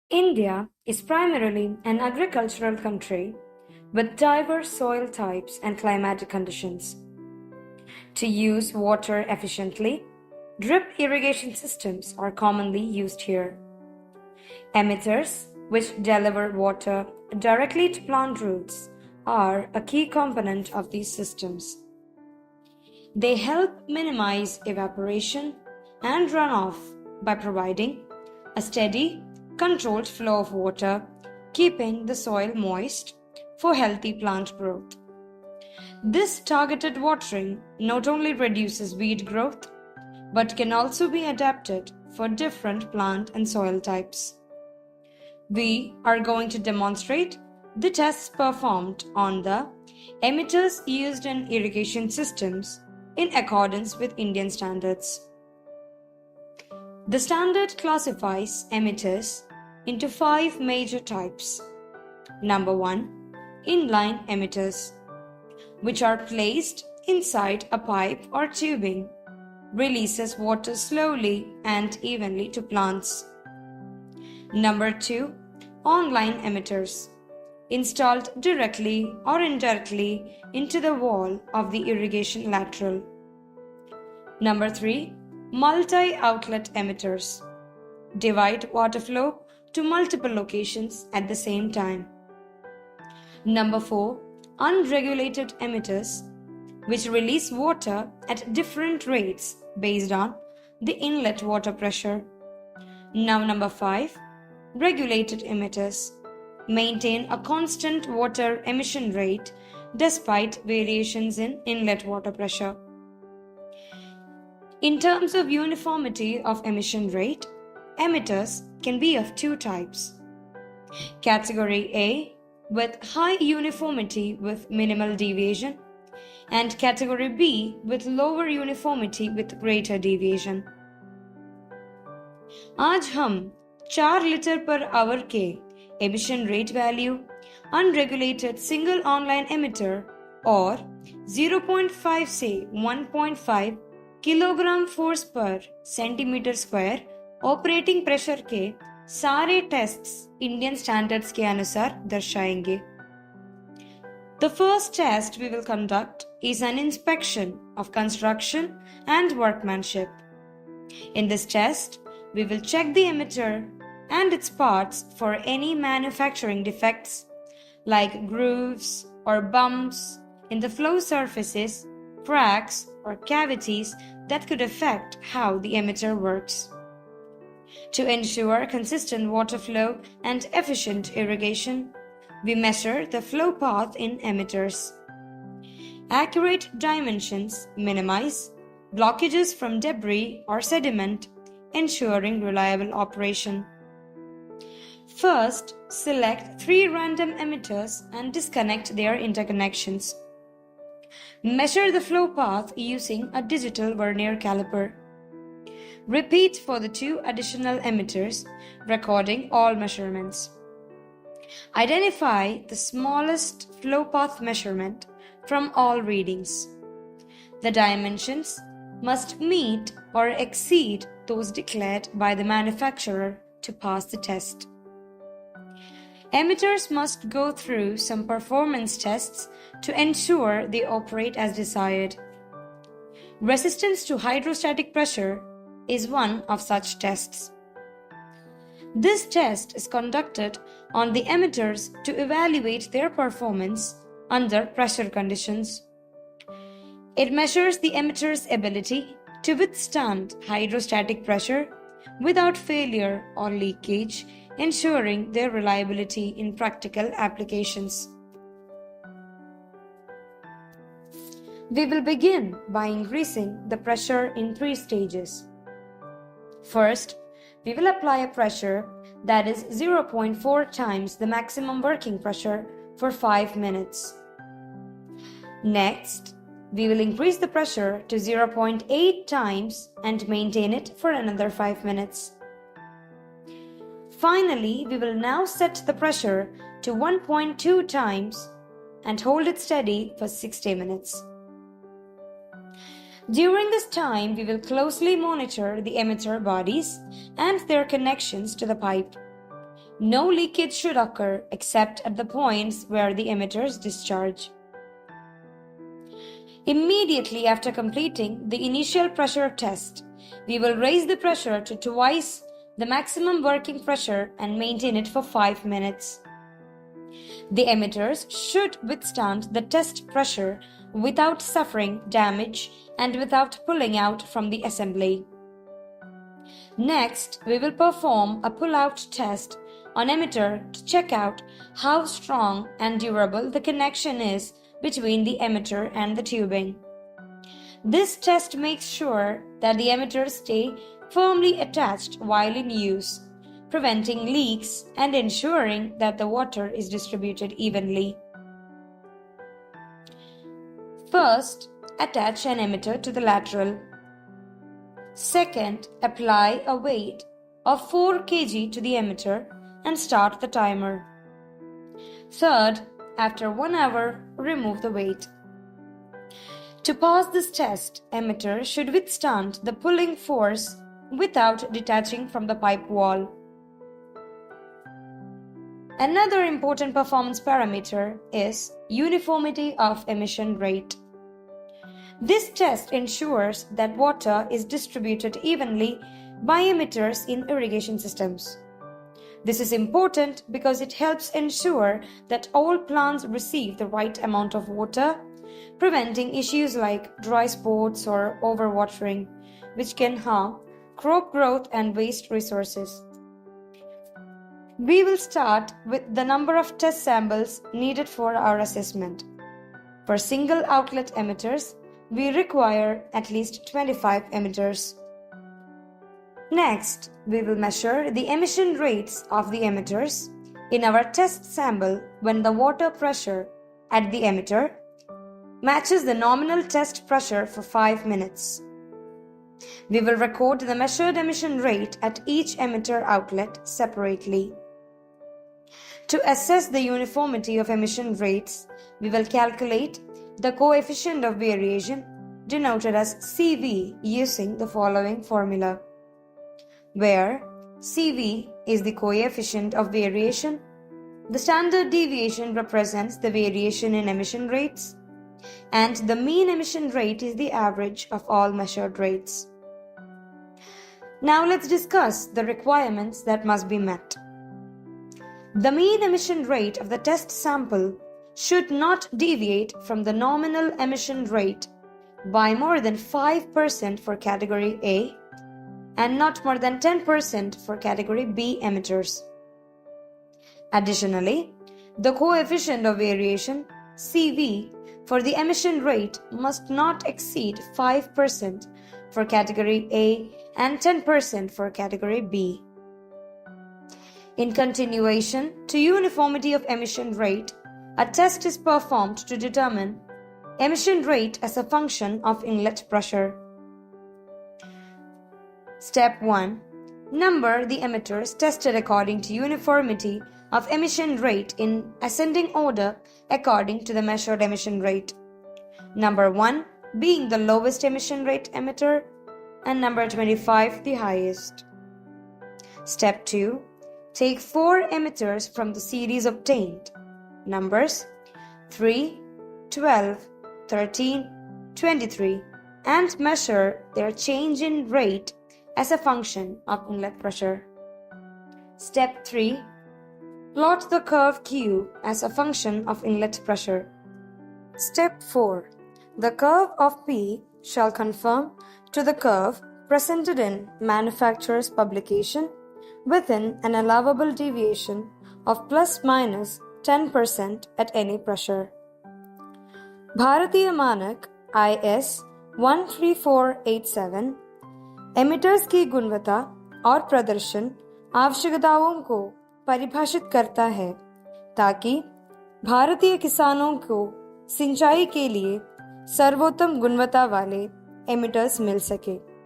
India is primarily an agricultural country with diverse soil types and climatic conditions. To use water efficiently, drip irrigation systems are commonly used here. Emitters, which deliver water directly to plant roots, are a key component of these systems. They help minimize evaporation and runoff by providing a steady, controlled flow of water, keeping the soil moist for healthy plant growth. This targeted watering not only reduces weed growth, but can also be adapted for different plant and soil types. We are going to demonstrate the tests performed on the emitters used in irrigation systems in accordance with Indian standards. The standard classifies emitters into 5 major types. Number 1. Inline emitters, which are placed inside a pipe or tubing, releases water slowly and evenly to plants. Number 2. Online emitters, installed directly or indirectly into the wall of the irrigation lateral. Number 3. Multi-outlet emitters, divide water flow to multiple locations at the same time. Number 4. Unregulated emitters, which release water at different rates based on the inlet water pressure. Now number 5. Regulated emitters maintain a constant water emission rate despite variations in inlet water pressure. In terms of uniformity of emission rate, emitters can be of 2 types. Category A with high uniformity with minimal deviation, and Category B with lower uniformity with greater deviation. आज हम 4 litre per hour के emission rate value, unregulated single online emitter और 0.5 से 1.5 kilogram force पर centimetre square operating pressure के सारे tests Indian standards के अनुसार दर्शाएंगे. The first test we will conduct is an inspection of construction and workmanship. In this test, we will check the emitter and its parts for any manufacturing defects like grooves or bumps in the flow surfaces, cracks or cavities that could affect how the emitter works. To ensure consistent water flow and efficient irrigation, we measure the flow path in emitters. Accurate dimensions minimize blockages from debris or sediment, ensuring reliable operation. First, select 3 random emitters and disconnect their interconnections. Measure the flow path using a digital vernier caliper. Repeat for the 2 additional emitters, recording all measurements. Identify the smallest flow path measurement from all readings. The dimensions must meet or exceed those declared by the manufacturer to pass the test. Emitters must go through some performance tests to ensure they operate as desired. Resistance to hydrostatic pressure is one of such tests. This test is conducted on the emitters to evaluate their performance under pressure conditions. It measures the emitter's ability to withstand hydrostatic pressure without failure or leakage, ensuring their reliability in practical applications. We will begin by increasing the pressure in 3 stages. First, we will apply a pressure that is 0.4 times the maximum working pressure for 5 minutes. Next, we will increase the pressure to 0.8 times and maintain it for another 5 minutes. Finally, we will now set the pressure to 1.2 times and hold it steady for 60 minutes. During this time, we will closely monitor the emitter bodies and their connections to the pipe. No leakage should occur except at the points where the emitters discharge. Immediately after completing the initial pressure test, we will raise the pressure to twice the maximum working pressure and maintain it for 5 minutes. The emitters should withstand the test pressure without suffering damage and without pulling out from the assembly. Next, we will perform a pull-out test on emitter to check out how strong and durable the connection is between the emitter and the tubing. This test makes sure that the emitters stay firmly attached while in use, preventing leaks and ensuring that the water is distributed evenly. First, attach an emitter to the lateral. Second, apply a weight of 4 kg to the emitter and start the timer. Third, after 1 hour, remove the weight. To pass this test, emitter should withstand the pulling force without detaching from the pipe wall. Another important performance parameter is uniformity of emission rate. This test ensures that water is distributed evenly by emitters in irrigation systems. This is important because it helps ensure that all plants receive the right amount of water, preventing issues like dry spots or overwatering, which can harm crop growth and waste resources. We will start with the number of test samples needed for our assessment. For single outlet emitters, we require at least 25 emitters. Next, we will measure the emission rates of the emitters in our test sample when the water pressure at the emitter matches the nominal test pressure for 5 minutes. We will record the measured emission rate at each emitter outlet separately. To assess the uniformity of emission rates, we will calculate the coefficient of variation, denoted as CV, using the following formula, where CV is the coefficient of variation, the standard deviation represents the variation in emission rates, and the mean emission rate is the average of all measured rates. Now let's discuss the requirements that must be met. The mean emission rate of the test sample should not deviate from the nominal emission rate by more than 5% for category A and not more than 10% for category B emitters. Additionally, the coefficient of variation, CV, for the emission rate must not exceed 5% for category A and 10% for category B. In continuation to uniformity of emission rate, a test is performed to determine emission rate as a function of inlet pressure. Step 1. Number the emitters tested according to uniformity of emission rate in ascending order according to the measured emission rate. Number 1 being the lowest emission rate emitter and number 25 the highest. Step 2. Take 4 emitters from the series obtained, numbers 3, 12, 13, 23, and measure their change in rate as a function of inlet pressure. Step 3. Plot the curve Q as a function of inlet pressure. Step 4. The curve of P shall conform to the curve presented in manufacturer's publication within an allowable deviation of plus minus 10% at any pressure. Bharatiya Manak IS 13487 emitters की गुणवत्ता और प्रदर्शन आवश्यकताओं को परिभाषित करता है ताकि भारतीय किसानों को सिंचाई के लिए सर्वोत्तम गुणवत्ता वाले एमिटर्स मिल सके।